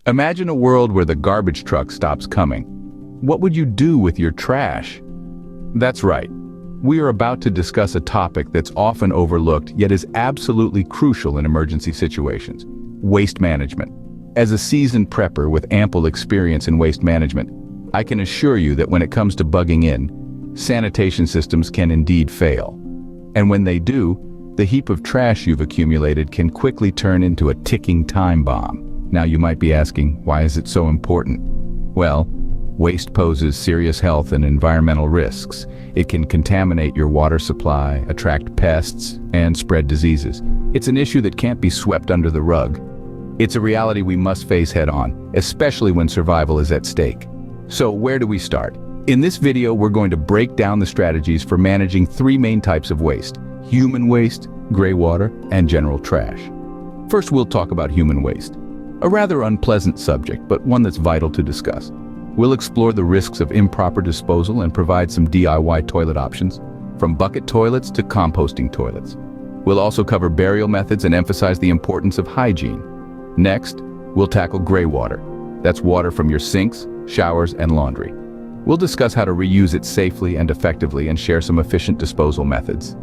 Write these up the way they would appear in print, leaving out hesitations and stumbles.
Imagine a world where the garbage truck stops coming. What would you do with your trash? That's right. We are about to discuss a topic that's often overlooked yet is absolutely crucial in emergency situations: waste management. As a seasoned prepper with ample experience in waste management, I can assure you that when it comes to bugging in, sanitation systems can indeed fail. And when they do, the heap of trash you've accumulated can quickly turn into a ticking time bomb. Now you might be asking, why is it so important? Well, waste poses serious health and environmental risks. It can contaminate your water supply, attract pests, and spread diseases. It's an issue that can't be swept under the rug. It's a reality we must face head-on, especially when survival is at stake. So where do we start? In this video, we're going to break down the strategies for managing three main types of waste: human waste, gray water, and general trash. First, we'll talk about human waste. A rather unpleasant subject, but one that's vital to discuss. We'll explore the risks of improper disposal and provide some DIY toilet options, from bucket toilets to composting toilets. We'll also cover burial methods and emphasize the importance of hygiene. Next, we'll tackle gray water. That's water from your sinks, showers, and laundry. We'll discuss how to reuse it safely and effectively and share some efficient disposal methods.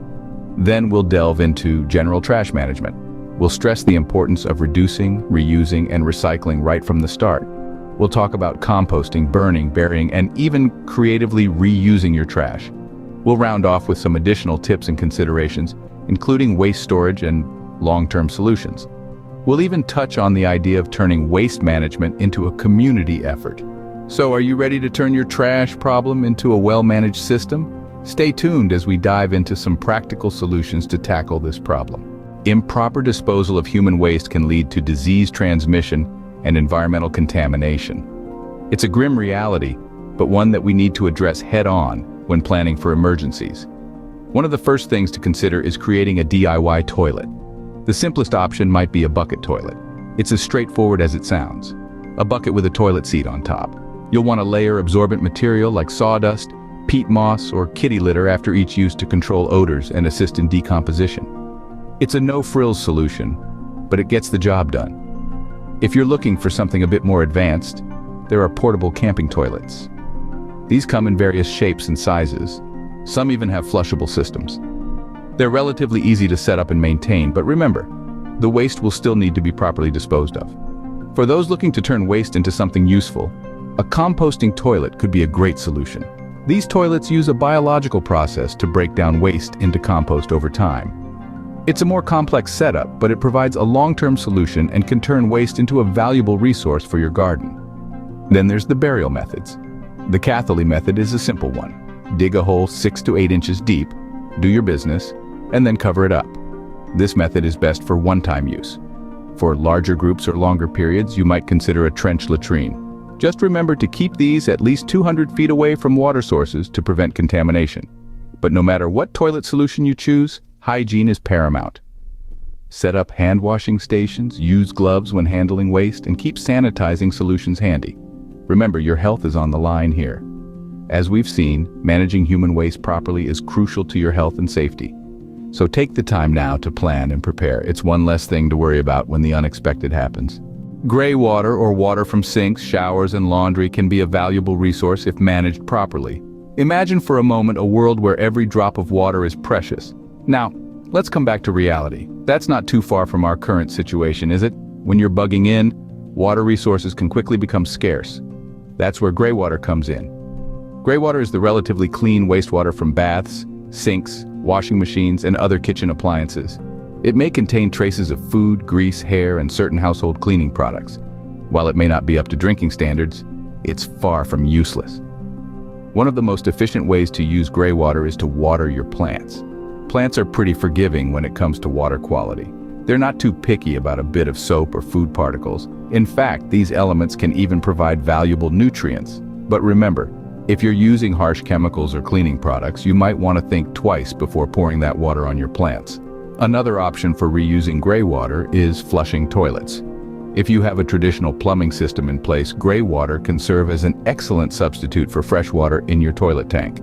Then we'll delve into general trash management. We'll stress the importance of reducing, reusing, and recycling right from the start. We'll talk about composting, burning, burying, and even creatively reusing your trash. We'll round off with some additional tips and considerations, including waste storage and long-term solutions. We'll even touch on the idea of turning waste management into a community effort. So are you ready to turn your trash problem into a well-managed system? Stay tuned as we dive into some practical solutions to tackle this problem. Improper disposal of human waste can lead to disease transmission and environmental contamination. It's a grim reality, but one that we need to address head-on when planning for emergencies. One of the first things to consider is creating a DIY toilet. The simplest option might be a bucket toilet. It's as straightforward as it sounds. A bucket with a toilet seat on top. You'll want to layer absorbent material like sawdust, peat moss, or kitty litter after each use to control odors and assist in decomposition. It's a no-frills solution, but it gets the job done. If you're looking for something a bit more advanced, there are portable camping toilets. These come in various shapes and sizes. Some even have flushable systems. They're relatively easy to set up and maintain, but remember, the waste will still need to be properly disposed of. For those looking to turn waste into something useful, a composting toilet could be a great solution. These toilets use a biological process to break down waste into compost over time. It's a more complex setup, but it provides a long-term solution and can turn waste into a valuable resource for your garden. Then there's the burial methods. The Catholic method is a simple one. Dig a hole 6 to 8 inches deep, do your business, and then cover it up. This method is best for one-time use. For larger groups or longer periods, you might consider a trench latrine. Just remember to keep these at least 200 feet away from water sources to prevent contamination. But no matter what toilet solution you choose, hygiene is paramount. Set up hand washing stations, use gloves when handling waste, and keep sanitizing solutions handy. Remember, your health is on the line here. As we've seen, managing human waste properly is crucial to your health and safety. So take the time now to plan and prepare. It's one less thing to worry about when the unexpected happens. Gray water, or water from sinks, showers, and laundry, can be a valuable resource if managed properly. Imagine for a moment a world where every drop of water is precious. Now, let's come back to reality. That's not too far from our current situation, is it? When you're bugging in, water resources can quickly become scarce. That's where gray water comes in. Gray water is the relatively clean wastewater from baths, sinks, washing machines, and other kitchen appliances. It may contain traces of food, grease, hair, and certain household cleaning products. While it may not be up to drinking standards, it's far from useless. One of the most efficient ways to use gray water is to water your plants. Plants are pretty forgiving when it comes to water quality. They're not too picky about a bit of soap or food particles. In fact, these elements can even provide valuable nutrients. But remember, if you're using harsh chemicals or cleaning products, you might want to think twice before pouring that water on your plants. Another option for reusing gray water is flushing toilets. If you have a traditional plumbing system in place, gray water can serve as an excellent substitute for fresh water in your toilet tank.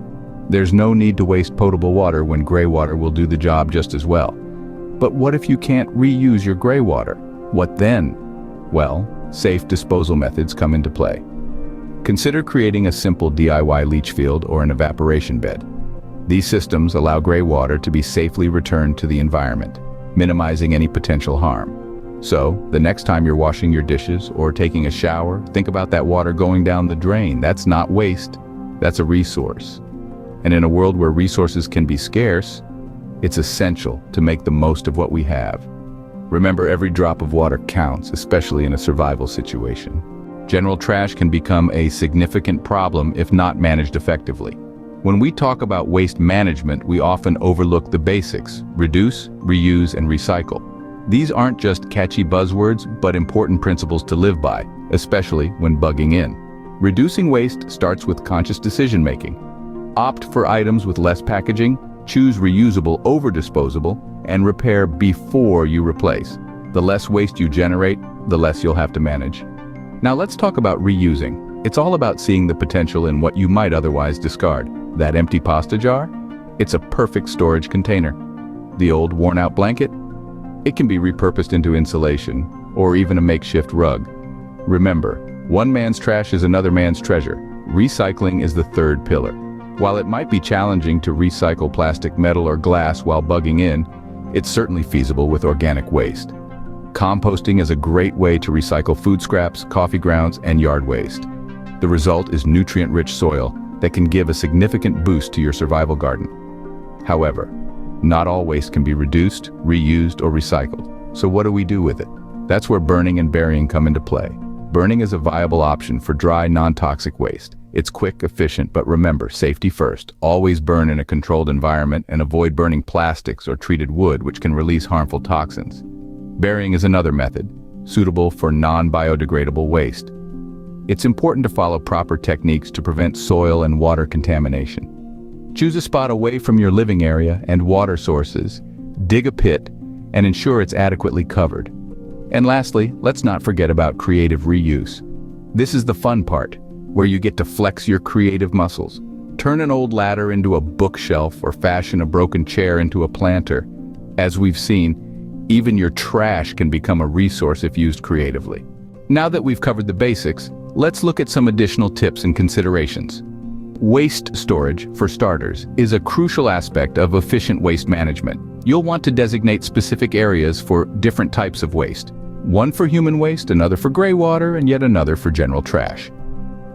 There's no need to waste potable water when gray water will do the job just as well. But what if you can't reuse your gray water? What then? Well, safe disposal methods come into play. Consider creating a simple DIY leach field or an evaporation bed. These systems allow gray water to be safely returned to the environment, minimizing any potential harm. So, the next time you're washing your dishes or taking a shower, think about that water going down the drain. That's not waste, that's a resource. And in a world where resources can be scarce, it's essential to make the most of what we have. Remember, every drop of water counts, especially in a survival situation. General trash can become a significant problem if not managed effectively. When we talk about waste management, we often overlook the basics: reduce, reuse, and recycle. These aren't just catchy buzzwords, but important principles to live by, especially when bugging in. Reducing waste starts with conscious decision-making. Opt for items with less packaging, choose reusable over disposable, and repair before you replace. The less waste you generate, the less you'll have to manage. Now let's talk about reusing. It's all about seeing the potential in what you might otherwise discard. That empty pasta jar? It's a perfect storage container. The old worn-out blanket? It can be repurposed into insulation, or even a makeshift rug. Remember, one man's trash is another man's treasure. Recycling is the third pillar. While it might be challenging to recycle plastic, metal, or glass while bugging in, it's certainly feasible with organic waste. Composting is a great way to recycle food scraps, coffee grounds, and yard waste. The result is nutrient-rich soil that can give a significant boost to your survival garden. However, not all waste can be reduced, reused, or recycled. So what do we do with it? That's where burning and burying come into play. Burning is a viable option for dry, non-toxic waste. It's quick, efficient, but remember, safety first. Always burn in a controlled environment and avoid burning plastics or treated wood, which can release harmful toxins. Burying is another method, suitable for non-biodegradable waste. It's important to follow proper techniques to prevent soil and water contamination. Choose a spot away from your living area and water sources, dig a pit, and ensure it's adequately covered. And lastly, let's not forget about creative reuse. This is the fun part, where you get to flex your creative muscles. Turn an old ladder into a bookshelf or fashion a broken chair into a planter. As we've seen, even your trash can become a resource if used creatively. Now that we've covered the basics, let's look at some additional tips and considerations. Waste storage, for starters, is a crucial aspect of efficient waste management. You'll want to designate specific areas for different types of waste. One for human waste, another for gray water, and yet another for general trash.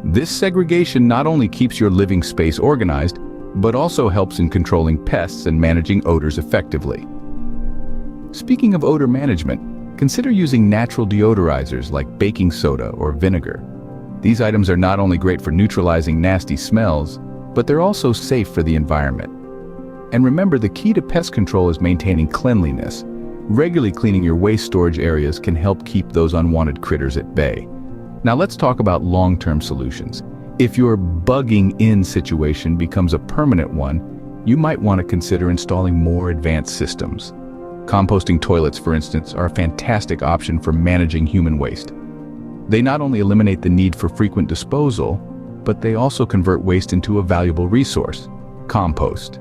This segregation not only keeps your living space organized, but also helps in controlling pests and managing odors effectively. Speaking of odor management, consider using natural deodorizers like baking soda or vinegar. These items are not only great for neutralizing nasty smells, but they're also safe for the environment. And remember, the key to pest control is maintaining cleanliness. Regularly cleaning your waste storage areas can help keep those unwanted critters at bay. Now let's talk about long-term solutions. If your bugging in situation becomes a permanent one, you might want to consider installing more advanced systems. Composting toilets, for instance, are a fantastic option for managing human waste. They not only eliminate the need for frequent disposal, but they also convert waste into a valuable resource: compost.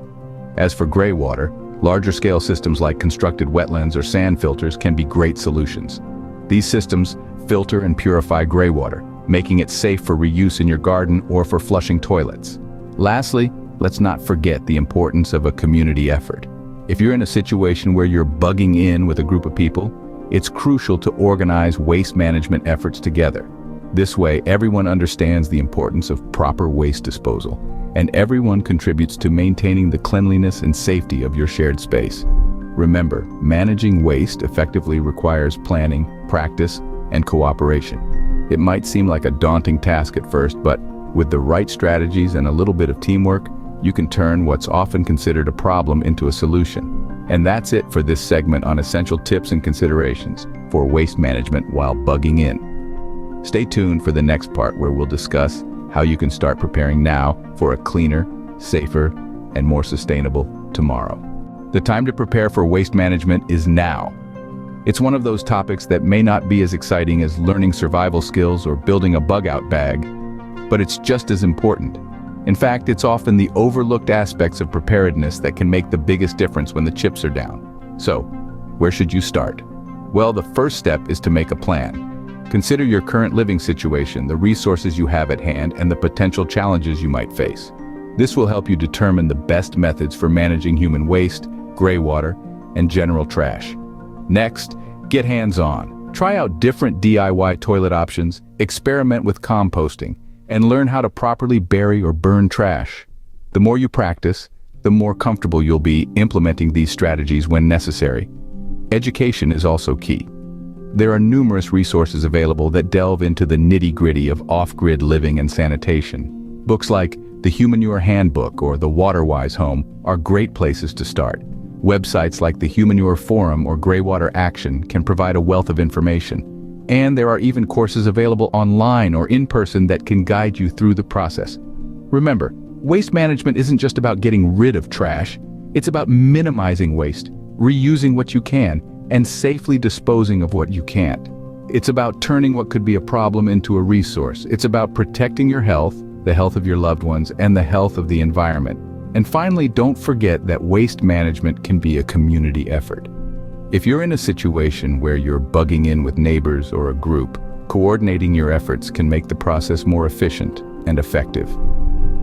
As for gray water, larger-scale systems like constructed wetlands or sand filters can be great solutions. These systems filter and purify gray water, making it safe for reuse in your garden or for flushing toilets. Lastly, let's not forget the importance of a community effort. If you're in a situation where you're bugging in with a group of people, it's crucial to organize waste management efforts together. This way, everyone understands the importance of proper waste disposal, and everyone contributes to maintaining the cleanliness and safety of your shared space. Remember, managing waste effectively requires planning, practice, and cooperation. It might seem like a daunting task at first, but with the right strategies and a little bit of teamwork, you can turn what's often considered a problem into a solution. And that's it for this segment on essential tips and considerations for waste management while bugging in. Stay tuned for the next part, where we'll discuss how you can start preparing now for a cleaner, safer, and more sustainable tomorrow. The time to prepare for waste management is now. It's one of those topics that may not be as exciting as learning survival skills or building a bug-out bag, but it's just as important. In fact, it's often the overlooked aspects of preparedness that can make the biggest difference when the chips are down. So, where should you start? Well, the first step is to make a plan. Consider your current living situation, the resources you have at hand, and the potential challenges you might face. This will help you determine the best methods for managing human waste, greywater, and general trash. Next, get hands-on. Try out different DIY toilet options, experiment with composting, and learn how to properly bury or burn trash. The more you practice, the more comfortable you'll be implementing these strategies when necessary. Education is also key. There are numerous resources available that delve into the nitty-gritty of off-grid living and sanitation. Books like the Humanure Handbook or the Waterwise Home are great places to start. Websites like the Humanure Forum or Greywater Action can provide a wealth of information. And there are even courses available online or in person that can guide you through the process. Remember, waste management isn't just about getting rid of trash. It's about minimizing waste, reusing what you can, and safely disposing of what you can't. It's about turning what could be a problem into a resource. It's about protecting your health, the health of your loved ones, and the health of the environment. And finally, don't forget that waste management can be a community effort. If you're in a situation where you're bugging in with neighbors or a group, coordinating your efforts can make the process more efficient and effective.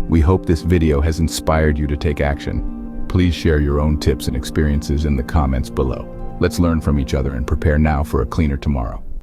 We hope this video has inspired you to take action. Please share your own tips and experiences in the comments below. Let's learn from each other and prepare now for a cleaner tomorrow.